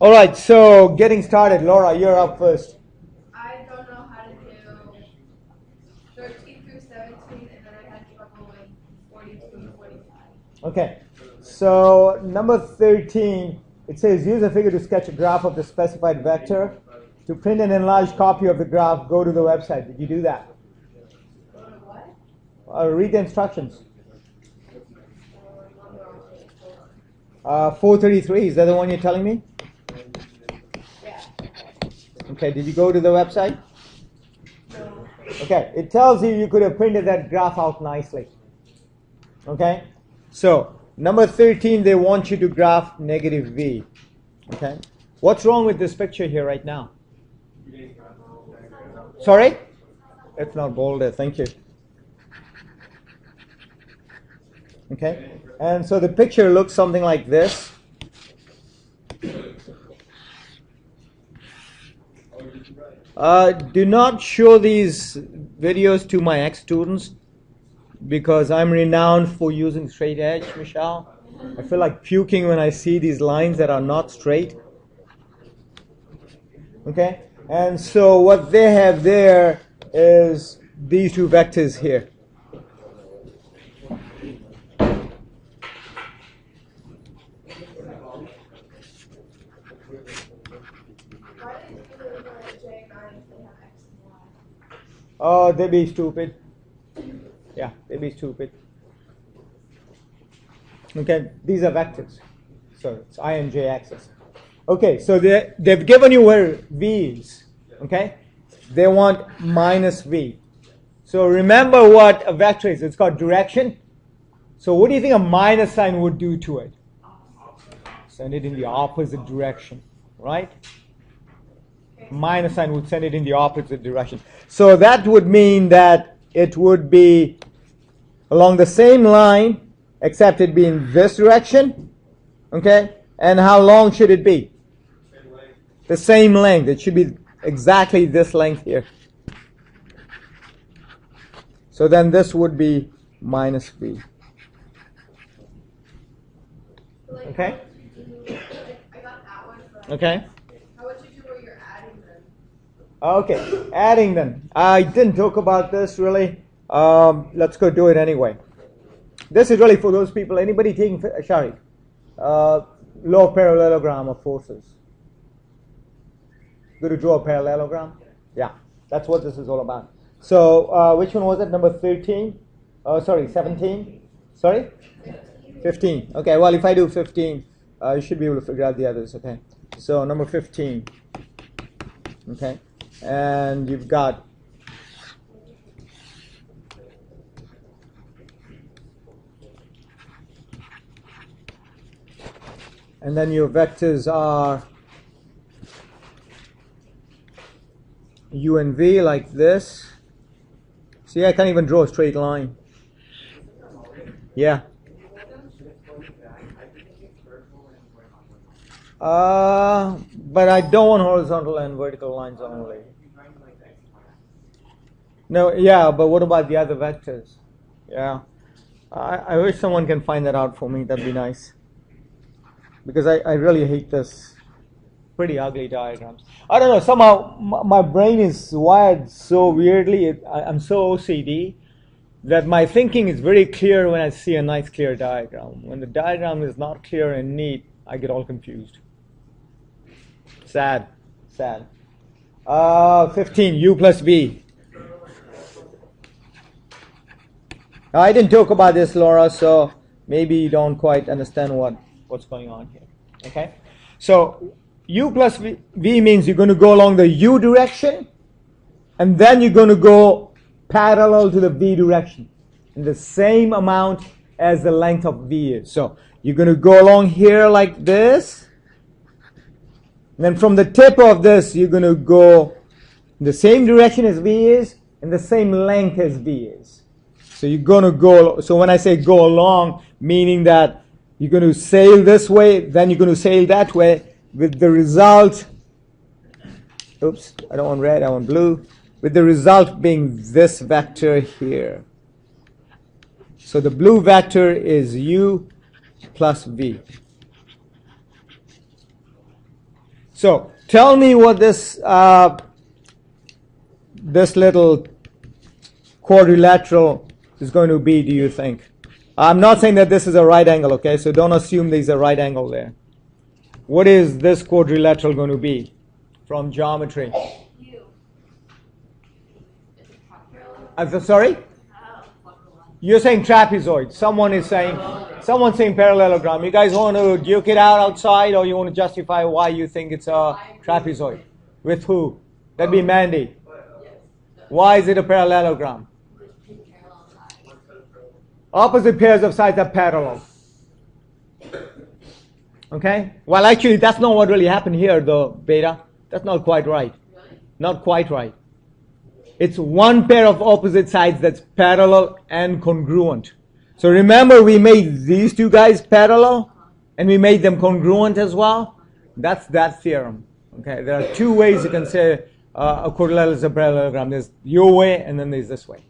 All right, so getting started. Laura, you're up first. I don't know how to do 13 through 17, and then I had trouble with 42 and 45. Okay, so number 13, it says use a figure to sketch a graph of the specified vector. To print an enlarged copy of the graph, go to the website. Did you do that? Go to what? Read the instructions. 433, is that the one you're telling me? Yeah. Okay, did you go to the website? No. Okay, it tells you could have printed that graph out nicely. Okay, so number 13, they want you to graph negative v. Okay, what's wrong with this picture here right now? Sorry? It's not bolded, thank you. Okay, and so the picture looks something like this. Do not show these videos to my ex-students because I'm renowned for using straight edge, Michelle. I feel like puking when I see these lines that are not straight. Okay, and so what they have there is these two vectors here. Oh, they'd be stupid. Yeah, they'd be stupid. Okay, these are vectors. So it's I and j axis. Okay, so they've given you where v is. Okay, they want minus v. So remember what a vector is. It's got direction. So what do you think a minus sign would do to it? Send it in the opposite direction, right? Minus sign would send it in the opposite direction. So that would mean that it would be along the same line, except it be in this direction. Okay? And how long should it be? The same length. It should be exactly this length here. So then this would be minus v. Okay? I got that one. Okay? How would you do where you're adding them? Okay, adding them. I didn't talk about this really. Let's go do it anyway. This is really for those people. Anybody taking law of parallelogram of forces? Going to draw a parallelogram? Yeah, that's what this is all about. So which one was it? Number 13? Sorry, 17? Sorry? 15. Okay, well, if I do 15, you should be able to figure out the others. Okay, so number 15. Okay, and you've got and then your vectors are u and v like this. See, I can't even draw a straight line. Yeah. But I don't want horizontal and vertical lines only. No, yeah, but what about the other vectors? Yeah. I wish someone can find that out for me. That'd be nice. Because I really hate this pretty ugly diagrams. I don't know, somehow my brain is wired so weirdly. I'm so OCD that my thinking is very clear when I see a nice clear diagram. When the diagram is not clear and neat, I get all confused. Sad. 15, u plus v. Now, I didn't talk about this, Laura, so maybe you don't quite understand what's going on here. Okay? So, u plus v means you're going to go along the u direction, and then you're going to go parallel to the v direction in the same amount as the length of v is. So, you're going to go along here like this. And then from the tip of this, you're going to go in the same direction as v is and the same length as v is. So you're going to go, so when I say go along, meaning that you're going to sail this way, then you're going to sail that way, with the result, oops, I don't want red, I want blue, with the result being this vector here. So the blue vector is u plus v. So tell me what this this little quadrilateral is going to be, do you think? I'm not saying that this is a right angle, okay? So don't assume there's a right angle there. What is this quadrilateral going to be from geometry? Sorry? You're saying trapezoid. Someone's saying parallelogram. You guys want to duke it out outside, or you want to justify why you think it's a trapezoid? With who? That'd be Mandy. Why is it a parallelogram? Opposite pairs of sides are parallel. Okay? Well, actually, that's not what really happened here, though, Beta. That's not quite right. Not quite right. It's one pair of opposite sides that's parallel and congruent. So remember, we made these two guys parallel, and we made them congruent as well. That's that theorem. Okay? There are two ways you can say a quadrilateral is a parallelogram. There's your way, and then there's this way.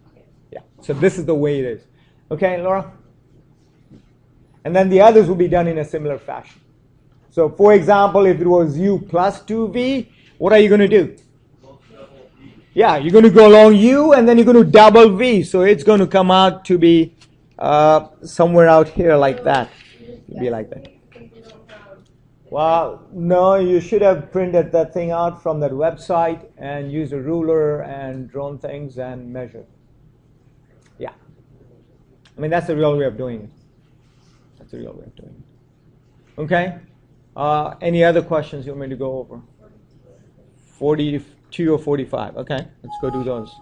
Yeah. So this is the way it is. Okay, Laura? And then the others will be done in a similar fashion. So, for example, if it was u plus 2v, what are you going to do? Yeah, you're going to go along u, and then you're going to double v. So it's going to come out to be somewhere out here like that. It'll be like that. Well, no, you should have printed that thing out from that website and used a ruler and drawn things and measured. Yeah. I mean, that's the real way of doing it. That's the real way of doing it. Okay? Any other questions you want me to go over? 42 or 45. Okay, let's go do those.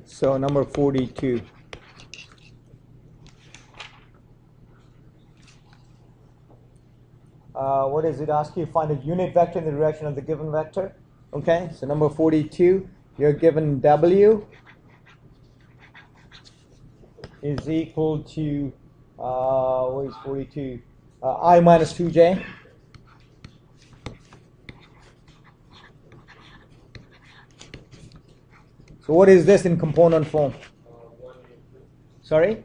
So number 42. What does it ask you? Find a unit vector in the direction of the given vector. Okay, so number 42, you're given W is equal to, what is 42? I minus 2j. So what is this in component form? Sorry?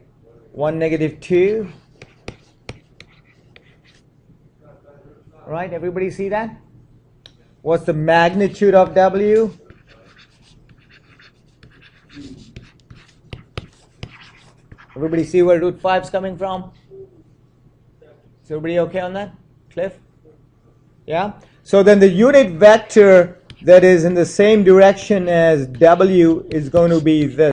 1 negative 2. Right, everybody see that? What's the magnitude of W? Everybody see where root 5 is coming from? Is everybody okay on that? Cliff? Yeah? So then the unit vector that is in the same direction as W is going to be this.